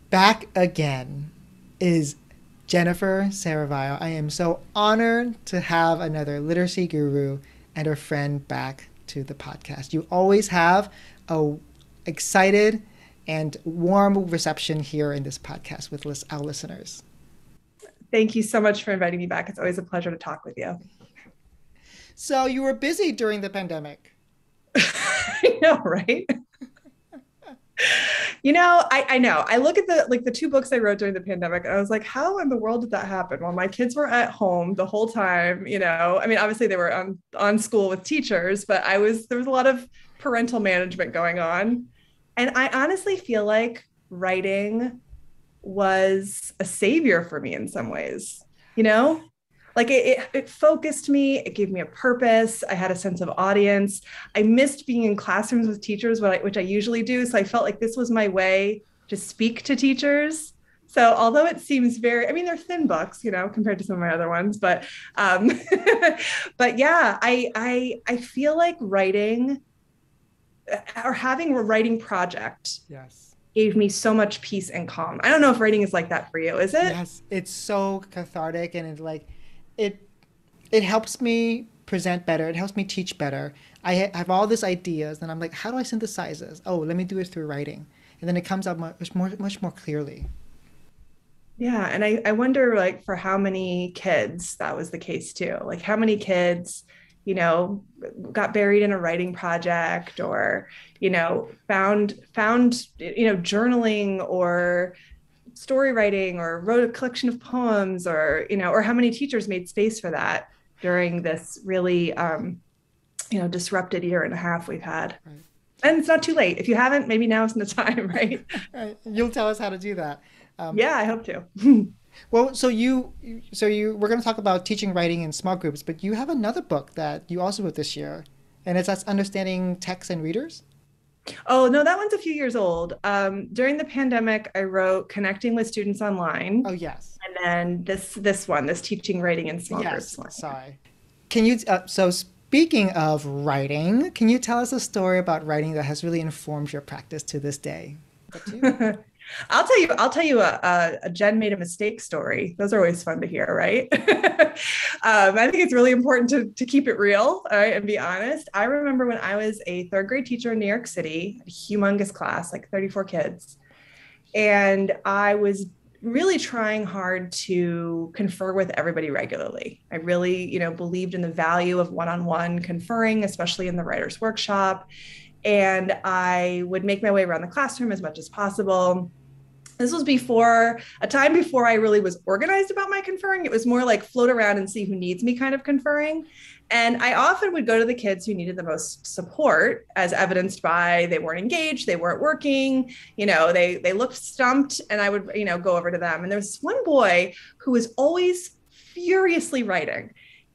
Back again is Jennifer Serravallo. I am so honored to have another literacy guru and her friend back to the podcast. You always have a excited and warm reception here in this podcast with our listeners. Thank you so much for inviting me back. It's always a pleasure to talk with you. So you were busy during the pandemic. I know, right? I know. I look at the two books I wrote during the pandemic, and I was like, how in the world did that happen? Well, my kids were at home the whole time, I mean, obviously they were on school with teachers, but there was a lot of parental management going on. And I honestly feel like writing was a savior for me in some ways, you know? Like it focused me, it gave me a purpose. I had a sense of audience. I missed being in classrooms with teachers, which I usually do. So I felt like this was my way to speak to teachers. So although it seems I mean, they're thin books, compared to some of my other ones, but but yeah, I feel like writing or having a writing project Yes. gave me so much peace and calm. I don't know if writing is like that for you, is it? Yes, it's so cathartic and it it helps me present better. It helps me teach better. I have all these ideas and I'm like, how do I synthesize this? Oh, let me do it through writing. And then it comes out much more clearly. Yeah. And I wonder, like, for how many kids that was the case too. Like, how many kids, you know, got buried in a writing project or, found, journaling or story writing or wrote a collection of poems or how many teachers made space for that during this really, disrupted year and a half we've had. Right. And it's not too late. If you haven't, maybe now isn't the time, right? Right. You'll tell us how to do that. Yeah, I hope to. Well, we're going to talk about teaching writing in small groups, but you have another book that you also wrote this year, and it's that's understanding text and readers. Oh, no, that one's a few years old. During the pandemic, I wrote Connecting with Students Oh Online. yes, And then this teaching writing in small groups yes. one. Sorry. Can you? So speaking of writing, can you tell us a story about writing that has really informed your practice to this day? Up to you. I'll tell you a Jen made a mistake story. Those are always fun to hear, right? I think it's really important to keep it real, all right, and be honest. I remember when I was a third grade teacher in New York City, a humongous class, like 34 kids. And I was really trying hard to confer with everybody regularly. I really, believed in the value of one-on-one conferring, especially in the writer's workshop. And I would make my way around the classroom as much as possible. This was a time before I really was organized about my conferring. It was more like float around and see who needs me kind of conferring. And I often would go to the kids who needed the most support, as evidenced by they weren't engaged, they weren't working, they looked stumped, and I would, go over to them. And there was one boy who was always furiously writing.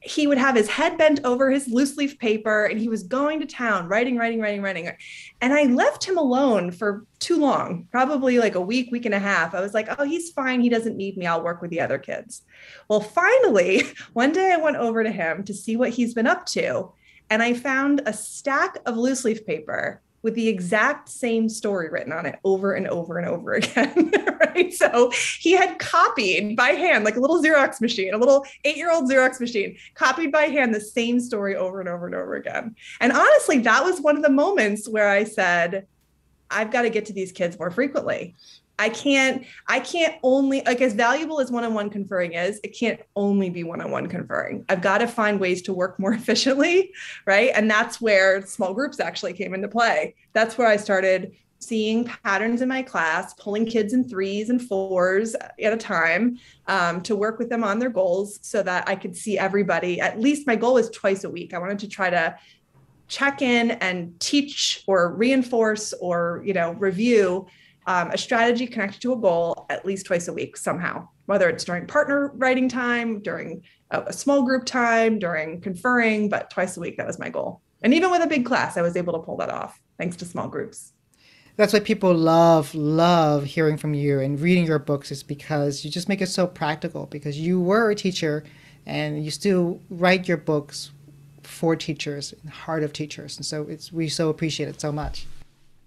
He would have his head bent over his loose leaf paper and he was going to town, writing, writing, writing, writing. And I left him alone for too long, probably like a week and a half. I was like, oh, he's fine. He doesn't need me. I'll work with the other kids. Well, finally, one day I went over to him to see what he's been up to. And I found a stack of loose leaf paper with the exact same story written on it over and over and over again, right? So he had copied by hand, like a little Xerox machine, a little 8-year-old Xerox machine, copied by hand the same story over and over and over again. And honestly, that was one of the moments where I said, I've got to get to these kids more frequently. I can't only, like, as valuable as one-on-one conferring is, it can't only be one-on-one conferring. I've got to find ways to work more efficiently, right? And that's where small groups actually came into play. That's where I started seeing patterns in my class, pulling kids in 3s and 4s at a time, to work with them on their goals so that I could see everybody. At least my goal was twice a week. I wanted to try to check in and teach or reinforce or, review a strategy connected to a goal at least twice a week somehow, whether it's during partner writing time, during a small group time, during conferring, but twice a week, that was my goal. And even with a big class, I was able to pull that off thanks to small groups. That's why people love hearing from you and reading your books is because you just make it so practical because you were a teacher and you still write your books for teachers, in the heart of teachers. And so we so appreciate it so much.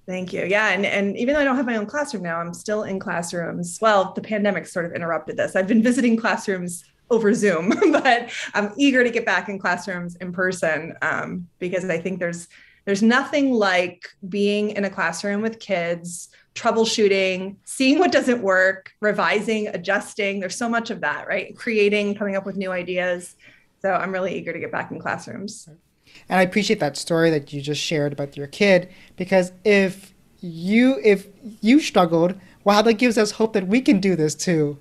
Thank you. Yeah. And even though I don't have my own classroom now, I'm still in classrooms. Well, the pandemic sort of interrupted this. I've been visiting classrooms over Zoom, but I'm eager to get back in classrooms in person, because I think there's nothing like being in a classroom with kids, troubleshooting, seeing what doesn't work, revising, adjusting. There's so much of that, right? Creating, coming up with new ideas. So I'm really eager to get back in classrooms. And I appreciate that story that you just shared about your kid, because if you struggled, wow, that gives us hope that we can do this too.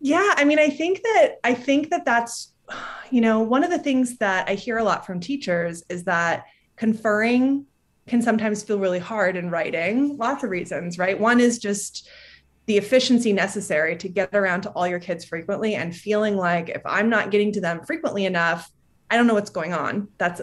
Yeah, I mean, I think that that's, one of the things that I hear a lot from teachers is that conferring can sometimes feel really hard in writing. Lots of reasons, right? One is just the efficiency necessary to get around to all your kids frequently, and feeling like if I'm not getting to them frequently enough, I don't know what's going on. That's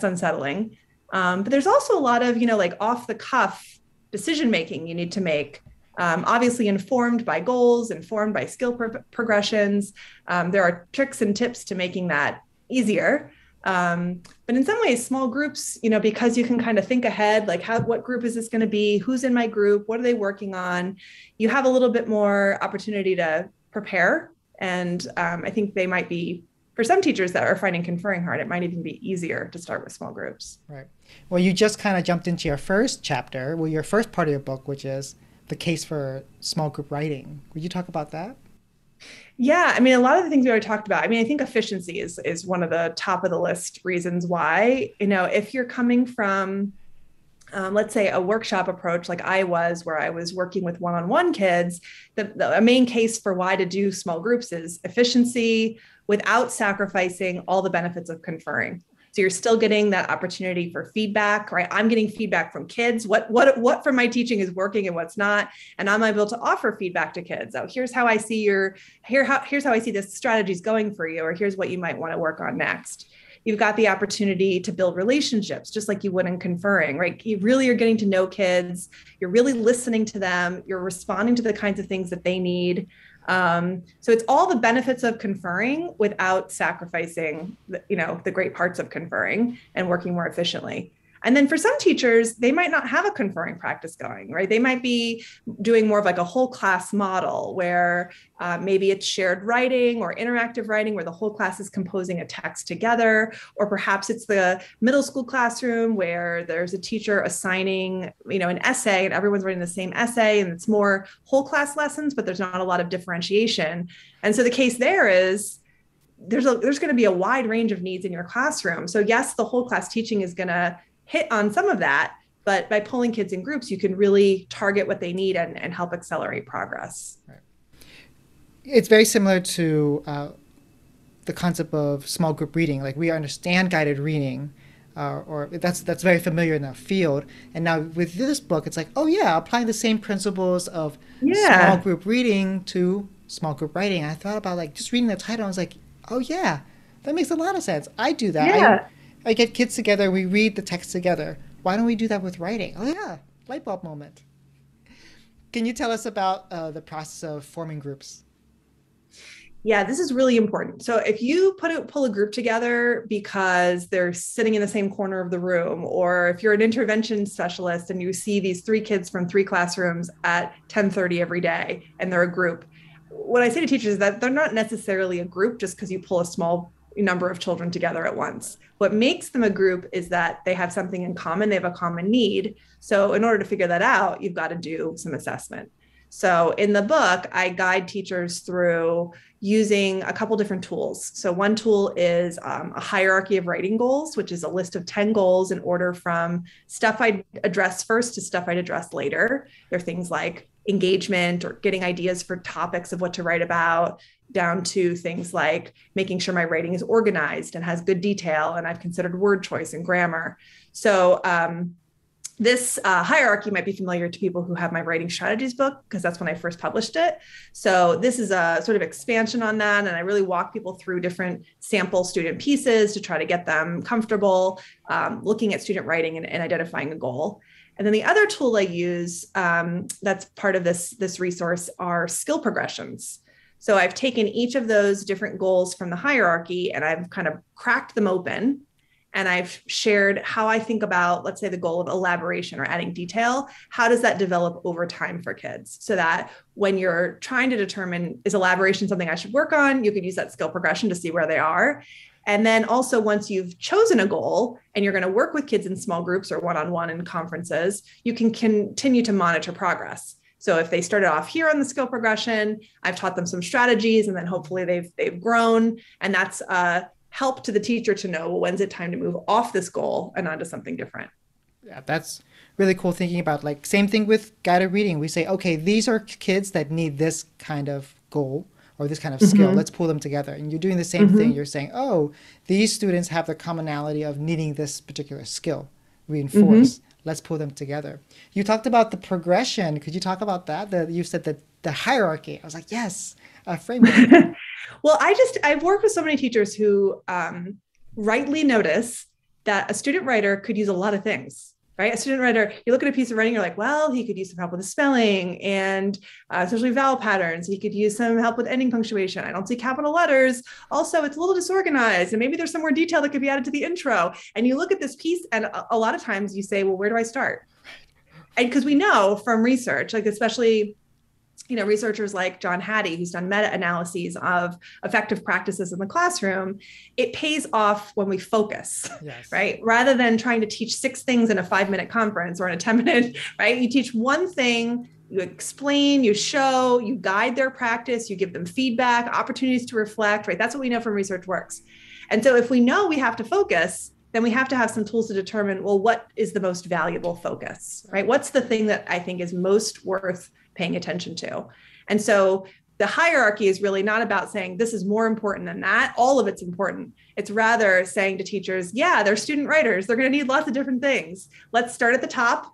unsettling. But there's also a lot of, like off the cuff decision making you need to make. Obviously informed by goals, informed by skill progressions. There are tricks and tips to making that easier. But in some ways, small groups, because you can kind of think ahead, like what group is this going to be? Who's in my group? What are they working on? You have a little bit more opportunity to prepare. And I think they might be, for some teachers that are finding conferring hard, it might even be easier to start with small groups. Right. Well, you just kind of jumped into your first chapter, well, your first part of your book, which is the case for small group writing. Would you talk about that? Yeah, I mean, a lot of the things we already talked about. I mean, I think efficiency is one of the top of the list reasons why. If you're coming from, let's say, a workshop approach like I was, where I was working with one-on-one kids, the main case for why to do small groups is efficiency without sacrificing all the benefits of conferring. So you're still getting that opportunity for feedback, right? I'm getting feedback from kids. What from my teaching is working and what's not, and I'm able to offer feedback to kids. Oh, here's how I see here's how I see this strategy is going for you, or here's what you might want to work on next. You've got the opportunity to build relationships, just like you would in conferring, right? You really are getting to know kids. You're really listening to them. You're responding to the kinds of things that they need. So it's all the benefits of conferring without sacrificing, the great parts of conferring and working more efficiently. And then for some teachers, they might not have a conferring practice going, right? They might be doing more of like a whole class model where maybe it's shared writing or interactive writing where the whole class is composing a text together. Or perhaps it's the middle school classroom where there's a teacher assigning, an essay and everyone's writing the same essay, and it's more whole class lessons, but there's not a lot of differentiation. And so the case there is there's going to be a wide range of needs in your classroom. So yes, the whole class teaching is going to hit on some of that, but by pulling kids in groups, you can really target what they need and help accelerate progress. Right. It's very similar to the concept of small group reading. Like, we understand guided reading, or that's very familiar in that field. And now with this book, it's like, oh yeah, applying the same principles of small group reading to small group writing. I thought about like just reading the title. I was like, oh yeah, that makes a lot of sense. I do that. Yeah. I get kids together, we read the text together. Why don't we do that with writing? Oh yeah, light bulb moment. Can you tell us about the process of forming groups? Yeah, this is really important. So if you pull a group together because they're sitting in the same corner of the room, or if you're an intervention specialist and you see these three kids from three classrooms at 10:30 every day and they're a group, what I say to teachers is that they're not necessarily a group just because you pull a small number of children together at once. What makes them a group is that they have something in common. They have a common need. So in order to figure that out, you've got to do some assessment. So in the book, I guide teachers through using a couple different tools. So one tool is a hierarchy of writing goals, which is a list of 10 goals in order from stuff I'd address first to stuff I'd address later. There are things like engagement or getting ideas for topics of what to write about, down to things like making sure my writing is organized and has good detail, and I've considered word choice and grammar. So this hierarchy might be familiar to people who have my writing strategies book, because that's when I first published it. So this is a sort of expansion on that. And I really walk people through different sample student pieces to try to get them comfortable looking at student writing and identifying a goal. And then the other tool I use that's part of this resource are skill progressions. So I've taken each of those different goals from the hierarchy and I've kind of cracked them open. and I've shared how I think about, let's say, the goal of elaboration or adding detail. How does that develop over time for kids? So that when you're trying to determine, is elaboration something I should work on, you could use that skill progression to see where they are. And then also, once you've chosen a goal and you're going to work with kids in small groups or one-on-one in conferences, you can continue to monitor progress. So if they started off here on the skill progression, I've taught them some strategies, and then hopefully they've grown. And that's help to the teacher to know, well, when's it time to move off this goal and onto something different. Yeah, that's really cool thinking about, like, same thing with guided reading. We say, okay, these are kids that need this kind of goal or this kind of skill. Mm-hmm. Let's pull them together. And you're doing the same thing. Mm-hmm. You're saying, oh, these students have the commonality of needing this particular skill Mm-hmm. reinforced. Let's pull them together. You talked about the progression. Could you talk about that? You said that the hierarchy. I was like, yes, a framework. Well, I've worked with so many teachers who rightly notice that a student writer could use a lot of things, right? A student writer, you look at a piece of writing, you're like, well, he could use some help with the spelling and especially vowel patterns. He could use some help with ending punctuation. I don't see capital letters. Also, it's a little disorganized, and maybe there's some more detail that could be added to the intro. And you look at this piece, and a lot of times you say, well, where do I start? And because we know from research, like especially researchers like John Hattie, who's done meta-analyses of effective practices in the classroom, it pays off when we focus, Yes. right? Rather than trying to teach 6 things in a 5-minute conference or in a 10-minute, right? You teach one thing, you explain, you show, you guide their practice, you give them feedback, opportunities to reflect, right? That's what we know from research works. And so if we know we have to focus, then we have to have some tools to determine, well, what is the most valuable focus, right? What's the thing that I think is most worth paying attention to? And so the hierarchy is really not about saying this is more important than that. All of it's important. It's rather saying to teachers, yeah, they're student writers. They're going to need lots of different things. Let's start at the top,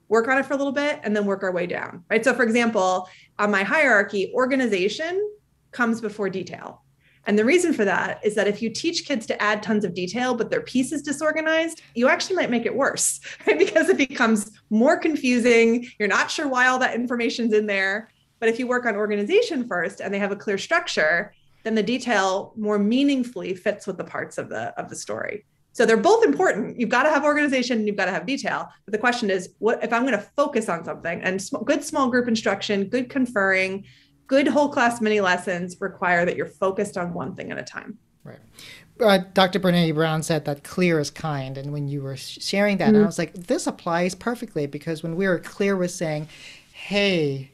work on it for a little bit, and then work our way down, right? So for example, on my hierarchy, organization comes before detail. And the reason for that is that if you teach kids to add tons of detail, but their piece is disorganized, you actually might make it worse, right? Because it becomes more confusing. You're not sure why all that information's in there. But if you work on organization first and they have a clear structure, then the detail more meaningfully fits with the parts of the story. So they're both important. You've got to have organization and you've got to have detail. But the question is, what if I'm going to focus on something? And good small group instruction, good conferring, good whole class mini lessons require that you're focused on one thing at a time. Right. Dr. Brene Brown said that clear is kind. And when you were sharing that, I was like, this applies perfectly, because when we were clear with saying, hey,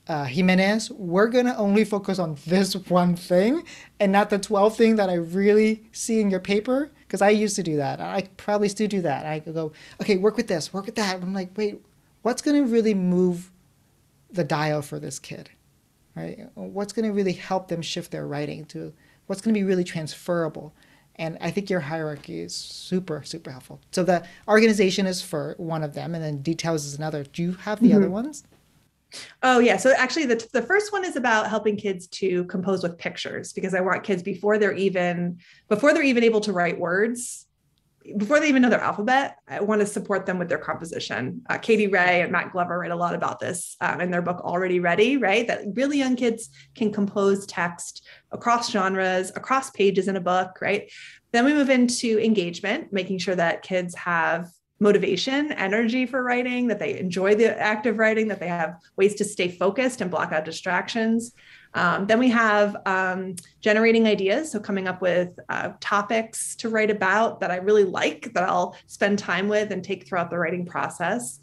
Jimenez, we're going to only focus on this one thing and not the 12 thing that I really see in your paper. Because I used to do that. I probably still do that. I go, okay, work with this, work with that. I'm like, wait, what's going to really move the dial for this kid? Right? What's going to really help them shift their writing to what's going to be really transferable? And I think your hierarchy is super, super helpful. So the organization is for one of them, and then details is another. Do you have the other ones? Oh, yeah. So actually, the first one is about helping kids to compose with pictures, because I want kids before they're even able to write words, before they even know their alphabet, I want to support them with their composition. Katie Ray and Matt Glover write a lot about this in their book, Already Ready, right? That really young kids can compose text across genres, across pages in a book, right? Then we move into engagement, making sure that kids have motivation, energy for writing, that they enjoy the act of writing, that they have ways to stay focused and block out distractions. Then we have generating ideas. So coming up with topics to write about that I really like, that I'll spend time with and take throughout the writing process.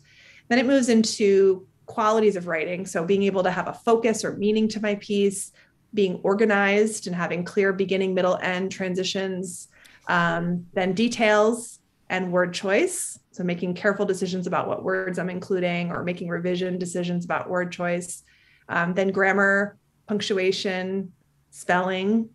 Then it moves into qualities of writing. So being able to have a focus or meaning to my piece, being organized and having clear beginning, middle, end transitions. Then details and word choice. So making careful decisions about what words I'm including, or making revision decisions about word choice. Then grammar, punctuation, spelling.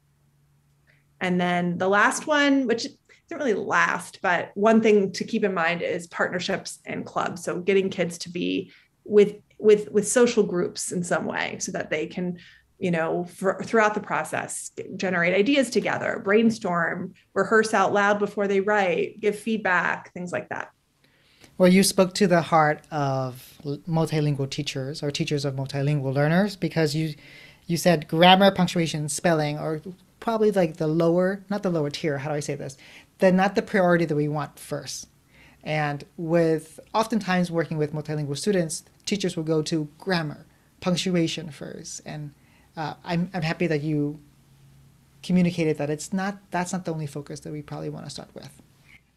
And then the last one, which isn't really last, but one thing to keep in mind is partnerships and clubs. So getting kids to be with social groups in some way, so that they can, throughout the process, generate ideas together, brainstorm, rehearse out loud before they write, give feedback, things like that. Well, you spoke to the heart of multilingual teachers, or teachers of multilingual learners, because you said grammar, punctuation, spelling are probably like the lower, not the lower tier, how do I say this? They're not the priority that we want first. And with oftentimes working with multilingual students, teachers will go to grammar, punctuation first. And I'm happy that you communicated that that's not the only focus that we probably want to start with.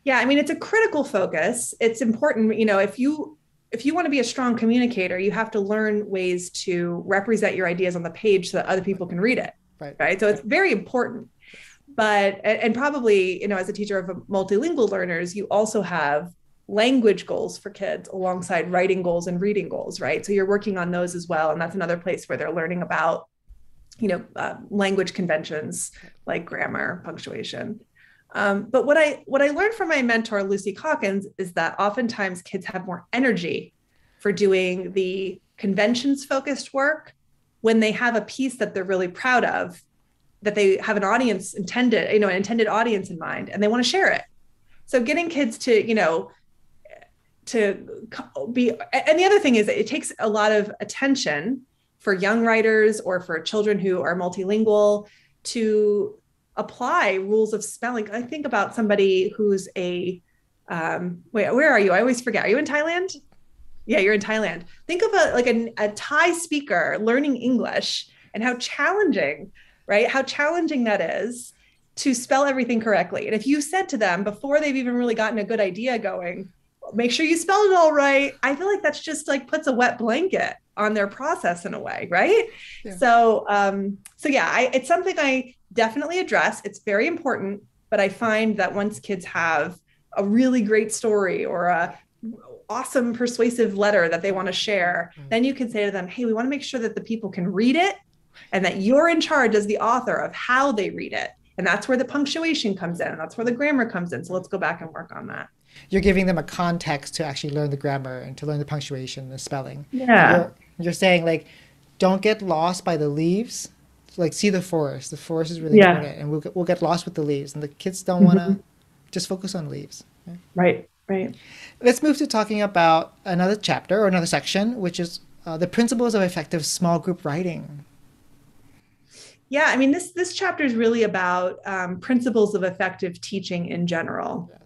Yeah, I mean, it's a critical focus. It's important, if you want to be a strong communicator, you have to learn ways to represent your ideas on the page so that other people can read it. Right. So it's very important. But, and probably, as a teacher of multilingual learners, you also have language goals for kids alongside writing goals and reading goals, right? So you're working on those as well. And that's another place where they're learning about, language conventions like grammar, punctuation. But what I learned from my mentor, Lucy Calkins, is that oftentimes kids have more energy for doing the conventions focused work when they have a piece that they're really proud of, that they have an audience intended, an intended audience in mind, and they want to share it. So getting kids to be, and the other thing is it takes a lot of attention for young writers or for children who are multilingual to apply rules of spelling. I think about somebody who's wait, where are you? I always forget. Are you in Thailand? Yeah, you're in Thailand. Think of a Thai speaker learning English and how challenging, right? How challenging that is to spell everything correctly. And if you said to them before they've even really gotten a good idea going, make sure you spell it all right, I feel like that's just like puts a wet blanket on their process in a way, right? Yeah. So it's something I definitely address. It's very important, but I find that once kids have a really great story or a awesome persuasive letter that they want to share, then you can say to them, hey, we want to make sure that the people can read it and that you're in charge as the author of how they read it. And that's where the punctuation comes in. And that's where the grammar comes in. So let's go back and work on that. You're giving them a context to actually learn the grammar and to learn the punctuation, the spelling. Yeah. You're saying don't get lost by the leaves. See the forest. The forest is really important, and we'll get lost with the leaves. And the kids don't want to just focus on leaves. Right. Right. Let's move to talking about another chapter or another section, which is the principles of effective small group writing. Yeah, I mean, this chapter is really about principles of effective teaching in general. Yes.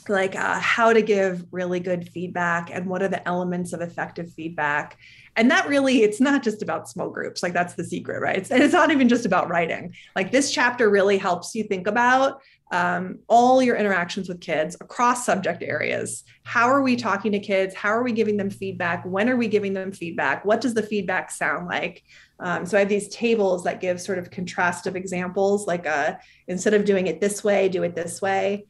Like how to give really good feedback and what are the elements of effective feedback. And that really, it's not just about small groups. That's the secret, right? It's not even just about writing. This chapter really helps you think about all your interactions with kids across subject areas. How are we talking to kids? How are we giving them feedback? When are we giving them feedback? What does the feedback sound like? So I have these tables that give sort of contrastive examples, instead of doing it this way, do it this way.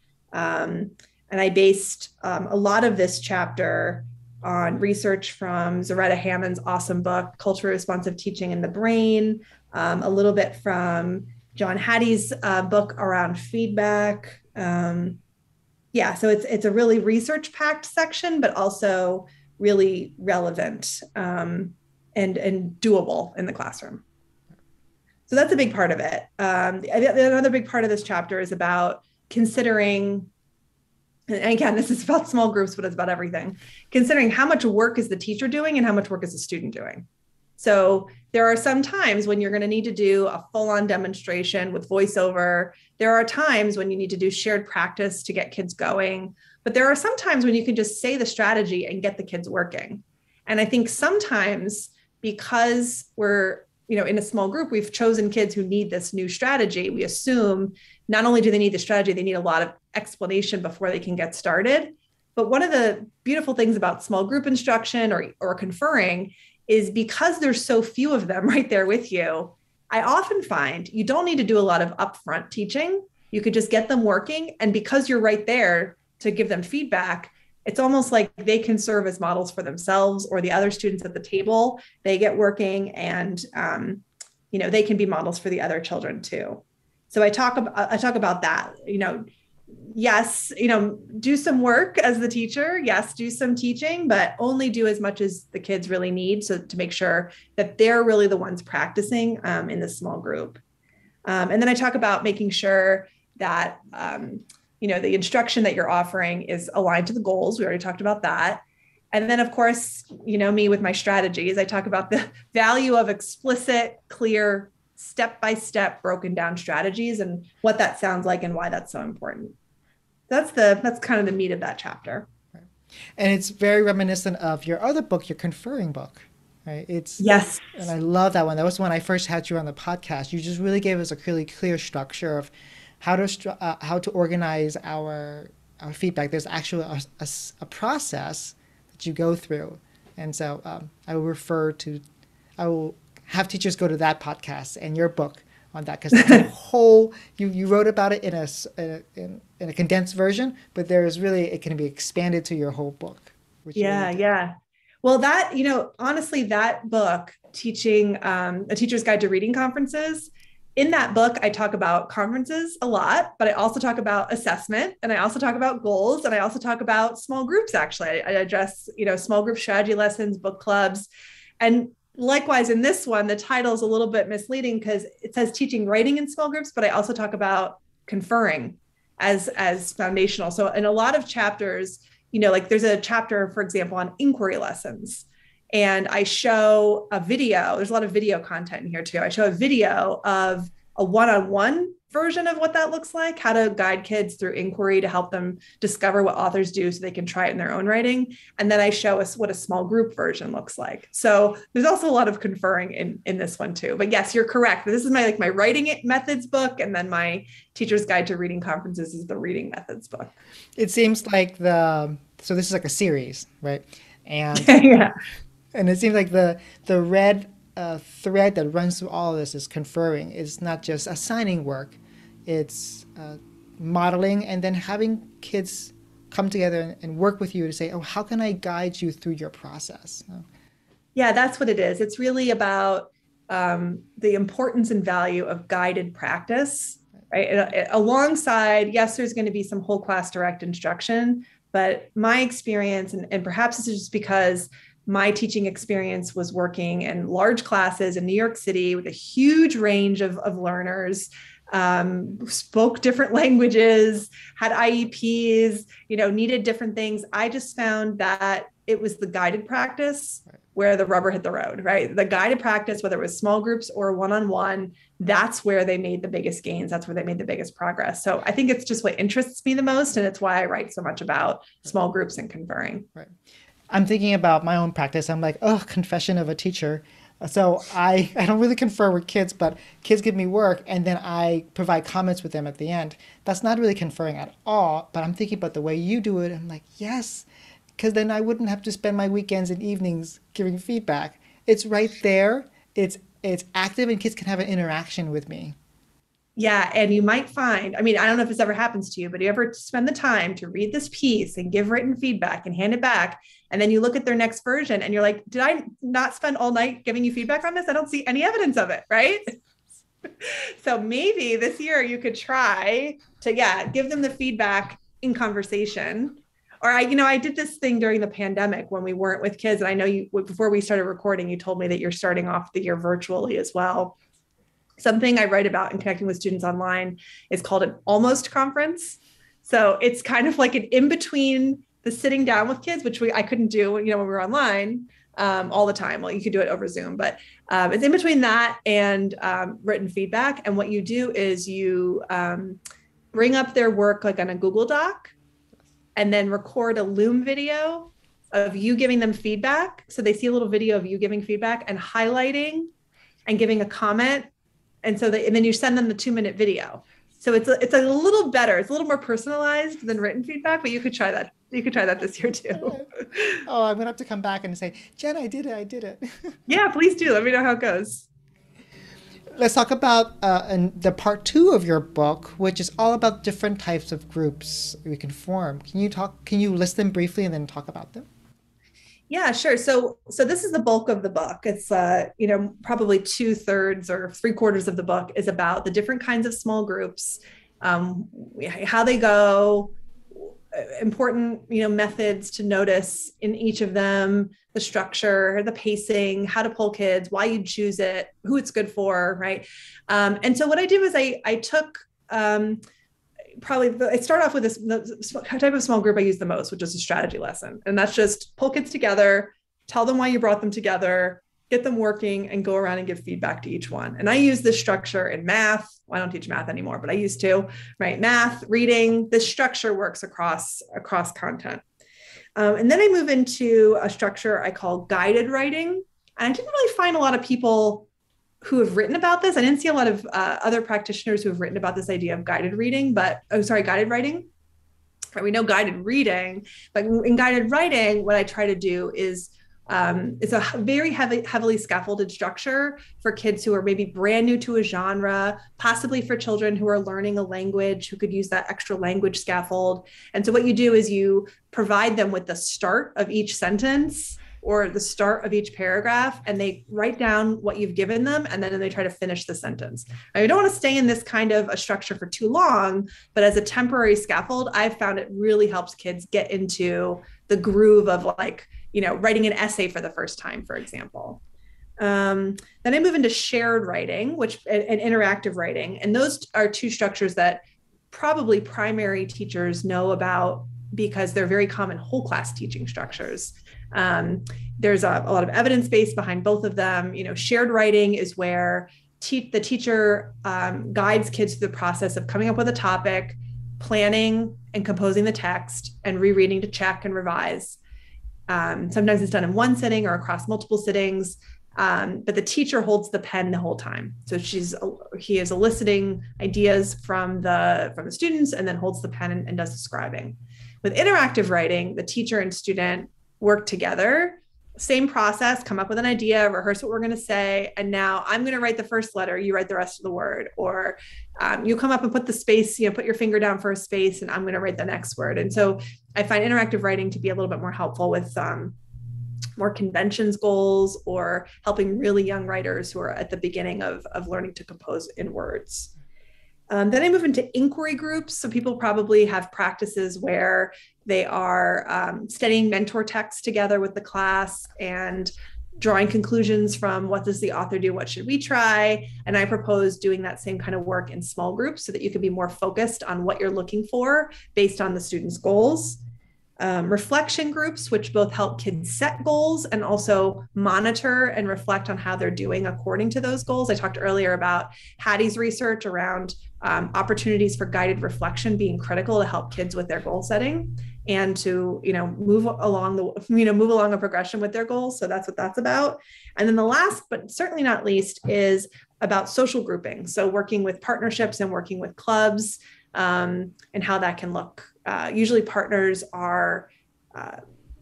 And I based a lot of this chapter on research from Zaretta Hammond's awesome book, Culturally Responsive Teaching in the Brain, a little bit from John Hattie's book around feedback. So it's a really research-packed section, but also really relevant and doable in the classroom. So that's a big part of it. Another big part of this chapter is about considering, and again, this is about small groups, but it's about everything, considering how much work is the teacher doing and how much work is the student doing. So there are some times when you're going to need to do a full-on demonstration with voiceover. There are times when you need to do shared practice to get kids going. But there are some times when you can just say the strategy and get the kids working. And I think sometimes because we're, in a small group, we've chosen kids who need this new strategy. We assume not only do they need the strategy, they need a lot of explanation before they can get started. But one of the beautiful things about small group instruction or conferring is because there's so few of them right there with you, I often find you don't need to do a lot of upfront teaching. You could just get them working. And because you're right there to give them feedback, it's almost like they can serve as models for themselves or the other students at the table. They get working and, they can be models for the other children too. So I talk about that, yes, do some work as the teacher. Yes, do some teaching, but only do as much as the kids really need. So to make sure that they're really the ones practicing in the small group. And then I talk about making sure that, the instruction that you're offering is aligned to the goals. We already talked about that. And then, of course, me with my strategies, I talk about the value of explicit, clear step-by-step broken down strategies and what that sounds like and why that's so important. That's kind of the meat of that chapter. Right. And it's very reminiscent of your other book, your conferring book, right? Yes. And I love that one. That was when I first had you on the podcast. You just really gave us a really clear structure of how to organize our feedback. There's actually a process that you go through. And so I will have teachers go to that podcast and your book on that, because it's a whole, you wrote about it in a condensed version, but it can be expanded to your whole book. Yeah. Well, honestly, that book, Teaching a Teacher's Guide to Reading Conferences, in that book, I talk about conferences a lot, but I also talk about assessment, and I also talk about goals, and I also talk about small groups. Actually, I address, small group strategy lessons, book clubs. And likewise, in this one, the title is a little bit misleading because it says teaching writing in small groups, but I also talk about conferring as foundational. So in a lot of chapters, like there's a chapter, for example, on inquiry lessons. And I show a video. There's a lot of video content in here too. I show a video of a one-on-one version of what that looks like, how to guide kids through inquiry to help them discover what authors do so they can try it in their own writing. And then I show us what a small group version looks like. So there's also a lot of conferring in this one too. But yes, you're correct. This is my writing methods book. And then my Teacher's Guide to Reading Conferences is the reading methods book. It seems like so this is like a series, right? And yeah. And it seems like the red thread that runs through all of this is conferring. It's not just assigning work. It's modeling and then having kids come together and work with you to say, oh, how can I guide you through your process? Yeah, that's what it is. It's really about the importance and value of guided practice, right? Alongside, yes, there's going to be some whole class direct instruction, but my experience, and perhaps this is just because my teaching experience was working in large classes in New York City with a huge range of learners, spoke different languages, had IEPs, needed different things. I just found that it was the guided practice where the rubber hit the road, right? The guided practice, whether it was small groups or one-on-one, that's where they made the biggest gains. That's where they made the biggest progress. So I think it's just what interests me the most. And it's why I write so much about small groups and conferring. Right. I'm thinking about my own practice. I'm like, oh, confession of a teacher. So I don't really confer with kids, but kids give me work and then I provide comments with them at the end. That's not really conferring at all, but I'm thinking about the way you do it. I'm like, yes, because then I wouldn't have to spend my weekends and evenings giving feedback. It's right there. It's active and kids can have an interaction with me. Yeah. And you might find, I don't know if this ever happens to you, but you ever spend the time to read this piece and give written feedback and hand it back. And then you look at their next version and you're like, did I not spend all night giving you feedback on this? I don't see any evidence of it. Right. So maybe this year you could try to, give them the feedback in conversation. Or I did this thing during the pandemic when we weren't with kids. And I know before we started recording, you told me that you're starting off the year virtually as well. Something I write about in connecting with students online is called an almost conference. So it's kind of like an in-between the sitting down with kids, which I couldn't do, when we were online all the time. Well, you could do it over Zoom, but it's in between that and written feedback. And what you do is you bring up their work like on a Google Doc and then record a Loom video of you giving them feedback. So they see a little video of you giving feedback and highlighting and giving a comment. And then you send them the 2-minute video. So it's a little better. It's a little more personalized than written feedback, but you could try that. You could try that this year too. Oh, I'm going to have to come back and say, Jen, I did it. Yeah, please do. Let me know how it goes. Let's talk about the part 2 of your book, which is all about different types of groups we can form. Can you list them briefly and then talk about them? Yeah, sure. So this is the bulk of the book. It's, probably 2/3 or 3/4 of the book is about the different kinds of small groups, how they go, important, methods to notice in each of them, the structure, the pacing, how to pull kids, why you choose it, who it's good for, right? And so what I did was I took I start off with the type of small group I use the most, which is a strategy lesson. And that's just pull kids together, tell them why you brought them together, get them working, and go around and give feedback to each one. And I use this structure in math. Well, I don't teach math anymore, but I used to, right? Math, reading, this structure works across content. And then I move into a structure I call guided writing. And I didn't really find a lot of people who have written about this. I didn't see a lot of other practitioners who have written about this idea of guided writing. We know guided reading, but in guided writing, what I try to do is it's a very heavily scaffolded structure for kids who are maybe brand new to a genre, possibly for children who are learning a language, who could use that extra language scaffold. And so what you do is you provide them with the start of each sentence or the start of each paragraph, and they write down what you've given them, and then they try to finish the sentence. Now, you don't want to stay in this kind of a structure for too long, but as a temporary scaffold, I've found it really helps kids get into the groove of writing an essay for the first time, for example. Then I move into shared writing, and interactive writing. And those are two structures that probably primary teachers know about because they're very common whole class teaching structures. There's a lot of evidence base behind both of them. Shared writing is where the teacher guides kids through the process of coming up with a topic, planning and composing the text, and rereading to check and revise. Sometimes it's done in one sitting or across multiple sittings, but the teacher holds the pen the whole time. So he is eliciting ideas from the students and then holds the pen and does the scribing. With interactive writing, the teacher and student work together, same process, come up with an idea, rehearse what we're going to say. And now I'm going to write the first letter, you write the rest of the word, or you come up and put the space, put your finger down for a space, and I'm going to write the next word. And so I find interactive writing to be a little bit more helpful with more conventions goals, or helping really young writers who are at the beginning of learning to compose in words. Then I move into inquiry groups. So people probably have practices where they are studying mentor texts together with the class and drawing conclusions from what does the author do, what should we try? And I propose doing that same kind of work in small groups so that you can be more focused on what you're looking for based on the students' goals. Reflection groups, which both help kids set goals and also monitor and reflect on how they're doing according to those goals. I talked earlier about Hattie's research around opportunities for guided reflection being critical to help kids with their goal setting and to move along a progression with their goals. So that's what that's about. And then the last, but certainly not least, is about social grouping. So working with partnerships and working with clubs, and how that can look. Usually partners are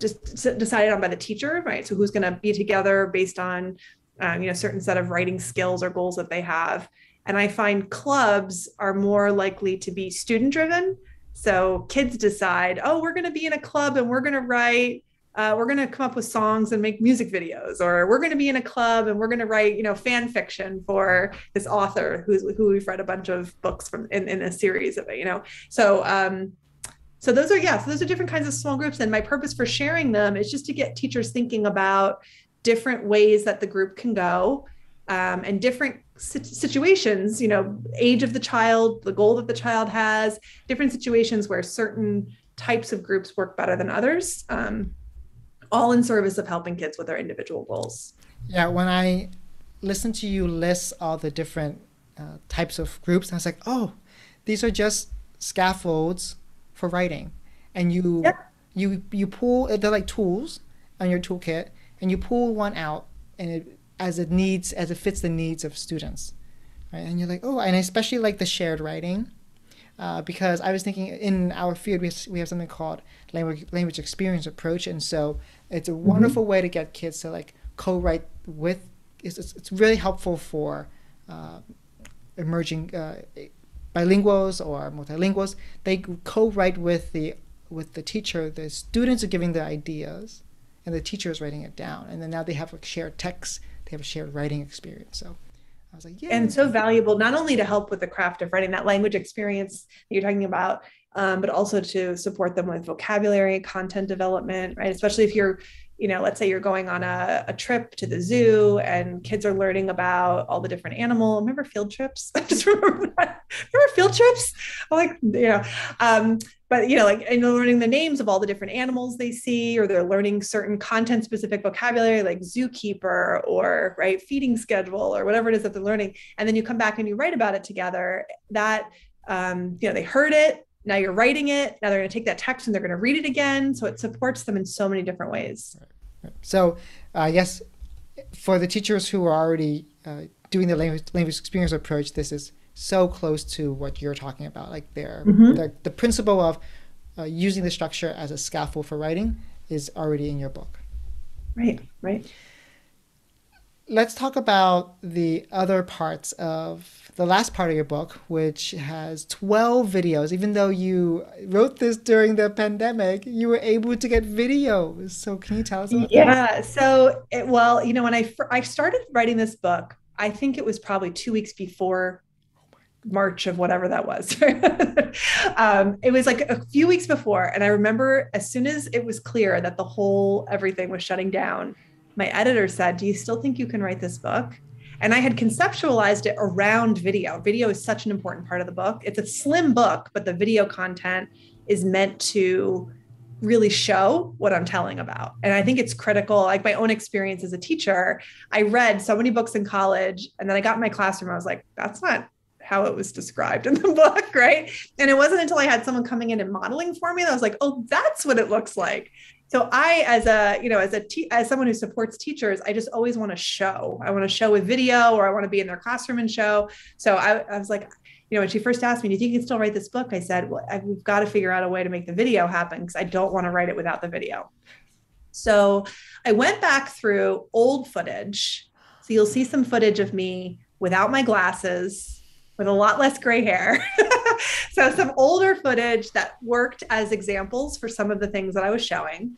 just decided on by the teacher, right? So who's going to be together based on, certain set of writing skills or goals that they have. And I find clubs are more likely to be student driven. So kids decide, we're going to be in a club and we're going to write, we're going to come up with songs and make music videos, or we're going to be in a club and we're going to write, fan fiction for this author who we've read a bunch of books from in a series of it, So those are different kinds of small groups. And my purpose for sharing them is just to get teachers thinking about different ways that the group can go, and different situations, age of the child, the goal that the child has, different situations where certain types of groups work better than others, all in service of helping kids with their individual goals. Yeah, when I listened to you list all the different types of groups, I was like, these are just scaffolds for writing. And you pull, they're like tools on your toolkit, and you pull one out and as it fits the needs of students, right? And you're like, and I especially like the shared writing, because I was thinking in our field we have something called language experience approach, and so it's a wonderful way to get kids to co-write with. It's really helpful for emerging bilinguals or multilinguals. They co-write with the teacher. The students are giving the ideas, and the teacher is writing it down, and then now they have a shared text. They have a shared writing experience. So I was like, yeah. And so valuable, not only to help with the craft of writing, that language experience that you're talking about, but also to support them with vocabulary, content development, right? Especially if you're let's say you're going on a trip to the zoo and kids are learning about all the different animal. Remember field trips? I just remember that. Remember field trips? I'm like, but like, and they're learning the names of all the different animals they see, or they're learning certain content specific vocabulary like zookeeper or right feeding schedule or whatever it is that they're learning. And then you come back and you write about it together. That they heard it. Now you're writing it. Now they're going to take that text and they're going to read it again. So it supports them in so many different ways. So I guess for the teachers who are already doing the language experience approach, this is so close to what you're talking about. Like the principle of using the structure as a scaffold for writing is already in your book. Right, right. Let's talk about the other parts of the last part of your book, which has 12 videos. Even though you wrote this during the pandemic, you were able to get videos. So can you tell us about that? So, when I started writing this book, I think it was probably 2 weeks before March of whatever that was. It was like a few weeks before. And I remember as soon as it was clear that everything was shutting down, my editor said, "Do you still think you can write this book?" And I had conceptualized it around video. Video is such an important part of the book. It's a slim book, but the video content is meant to really show what I'm telling about. And I think it's critical. Like my own experience as a teacher, I read so many books in college, and then I got in my classroom. I was like, that's not how it was described in the book, right? And it wasn't until I had someone coming in and modeling for me that I was like, oh, that's what it looks like. So I, as someone who supports teachers, I just always want to show. I want to show with video, or I want to be in their classroom and show. So I was like, when she first asked me, "Do you think you can still write this book?" I said, "Well, we've got to figure out a way to make the video happen because I don't want to write it without the video." So I went back through old footage. So you'll see some footage of me without my glasses, with a lot less gray hair. So some older footage that worked as examples for some of the things that I was showing.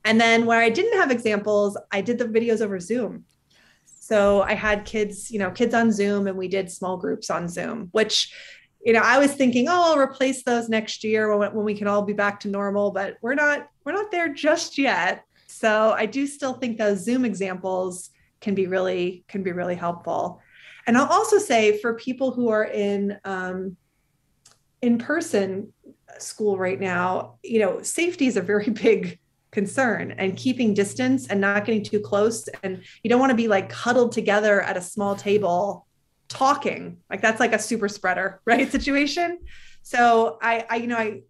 And then where I didn't have examples, I did the videos over Zoom. So I had kids on Zoom, and we did small groups on Zoom, which, I was thinking, oh, I'll replace those next year when we can all be back to normal, but we're not there just yet. So I do still think those Zoom examples can be really helpful. And I'll also say for people who are in person school right now, safety is a very big concern, and keeping distance and not getting too close. And you don't want to be like huddled together at a small table talking, like that's like a super spreader, right? Situation. So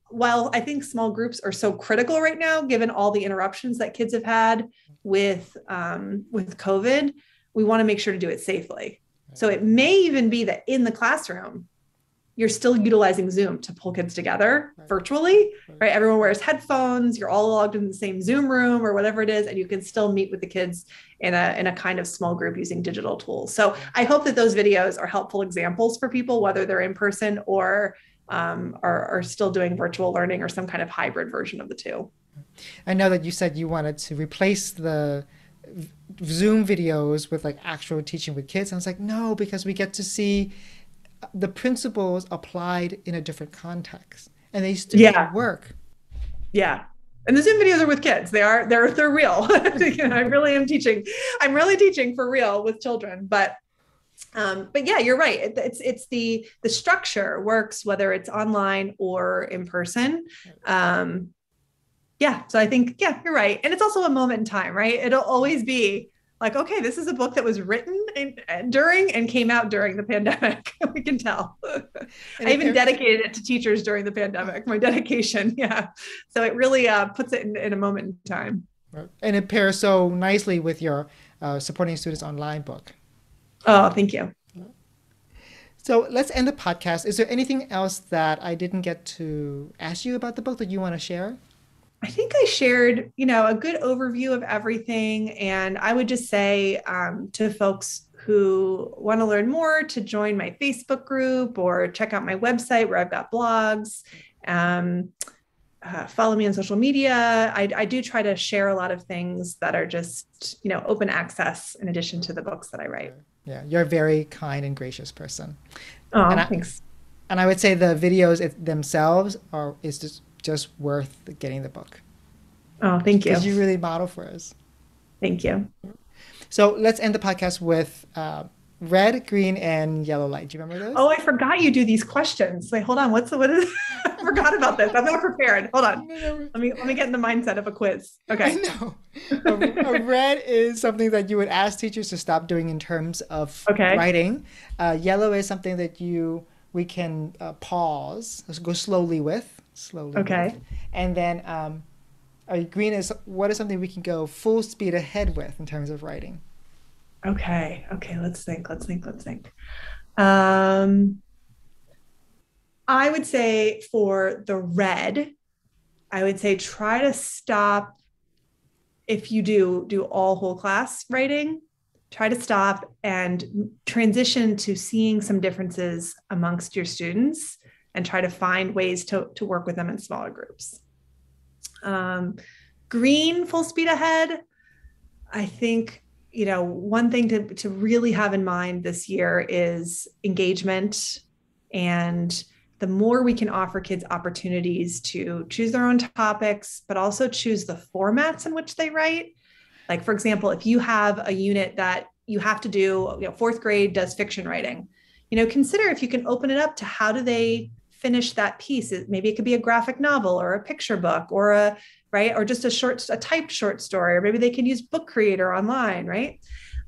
while I think small groups are so critical right now, given all the interruptions that kids have had with COVID, we want to make sure to do it safely. So it may even be that in the classroom, you're still utilizing Zoom to pull kids together virtually, right? Everyone wears headphones, you're all logged in the same Zoom room or whatever it is, and you can still meet with the kids in a kind of small group using digital tools. So I hope that those videos are helpful examples for people, whether they're in person or are still doing virtual learning or some kind of hybrid version of the two. I know that you said you wanted to replace the Zoom videos with like actual teaching with kids. And I was like, no, because we get to see the principles applied in a different context, and they still work. Yeah. And the Zoom videos are with kids. They're real. I really am teaching. I'm really teaching for real with children, but yeah, you're right. It's the structure works, whether it's online or in person. Yeah. So I think, you're right. And it's also a moment in time, right? It'll always be like, okay, this is a book that was written during and came out during the pandemic. We can tell. I even dedicated it to teachers during the pandemic, my dedication. Yeah. So it really puts it in a moment in time. And it pairs so nicely with your Supporting Students Online book. Oh, thank you. So let's end the podcast. Is there anything else that I didn't get to ask you about the book that you want to share? I think I shared, a good overview of everything. And I would just say to folks who want to learn more to join my Facebook group or check out my website where I've got blogs. Follow me on social media. I do try to share a lot of things that are just, open access in addition to the books that I write. Yeah, you're a very kind and gracious person. Oh, thanks. And I would say the videos themselves is just worth getting the book. Oh, thank you. Because you really model for us. Thank you. So let's end the podcast with red, green, and yellow light. Do you remember those? Oh, I forgot you do these questions. Wait, hold on. What is I forgot about this. I'm not prepared. Hold on. No, no, Let me get in the mindset of a quiz. I Okay. know. A red is something that you would ask teachers to stop doing in terms of Okay. writing. Yellow is something that we can pause, let's go slowly with, Okay. and then green is what is something we can go full speed ahead with in terms of writing. Okay. Okay. Let's think. Um, I would say for the red, I would say try to stop if you do all whole class writing, try to stop and transition to seeing some differences amongst your students and try to find ways to work with them in smaller groups. Um, Green, full speed ahead. I think, one thing to really have in mind this year is engagement. And the more we can offer kids opportunities to choose their own topics, but also choose the formats in which they write. Like, for example, if you have a unit that you have to do, fourth grade does fiction writing, consider if you can open it up to how do they finish that piece. Maybe it could be a graphic novel or a picture book or right, or just a typed short story, or maybe they can use Book Creator online, right?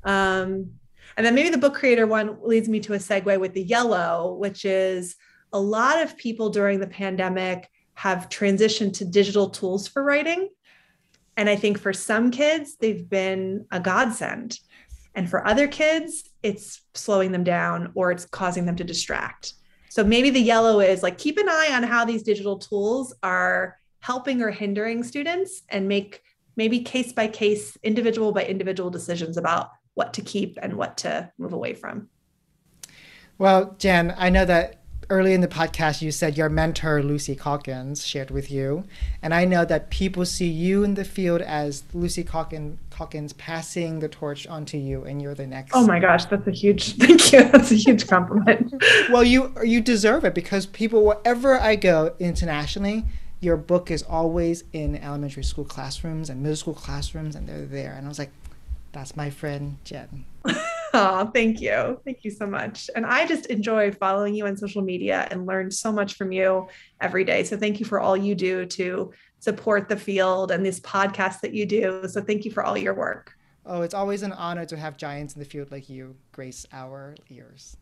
And then maybe the Book Creator one leads me to a segue with the yellow, which is a lot of people during the pandemic have transitioned to digital tools for writing. And I think for some kids, they've been a godsend. And for other kids, it's slowing them down or it's causing them to distract. So maybe the yellow is like, keep an eye on how these digital tools are helping or hindering students and make maybe case by case, individual by individual decisions about what to keep and what to move away from. Well, Jen, I know that early in the podcast you said your mentor Lucy Calkins shared with you, and I know that people see you in the field as Calkins passing the torch onto you, and you're the Oh next. my gosh, that's a huge thank you. That's a huge compliment. Well, you deserve it because people wherever I go internationally, your book is always in elementary school classrooms and middle school classrooms, and they're there, and I was like, that's my friend Jen. Oh, thank you. Thank you so much. And I just enjoy following you on social media and learn so much from you every day. So thank you for all you do to support the field and this podcast that you do. So thank you for all your work. Oh, it's always an honor to have giants in the field like you grace our ears.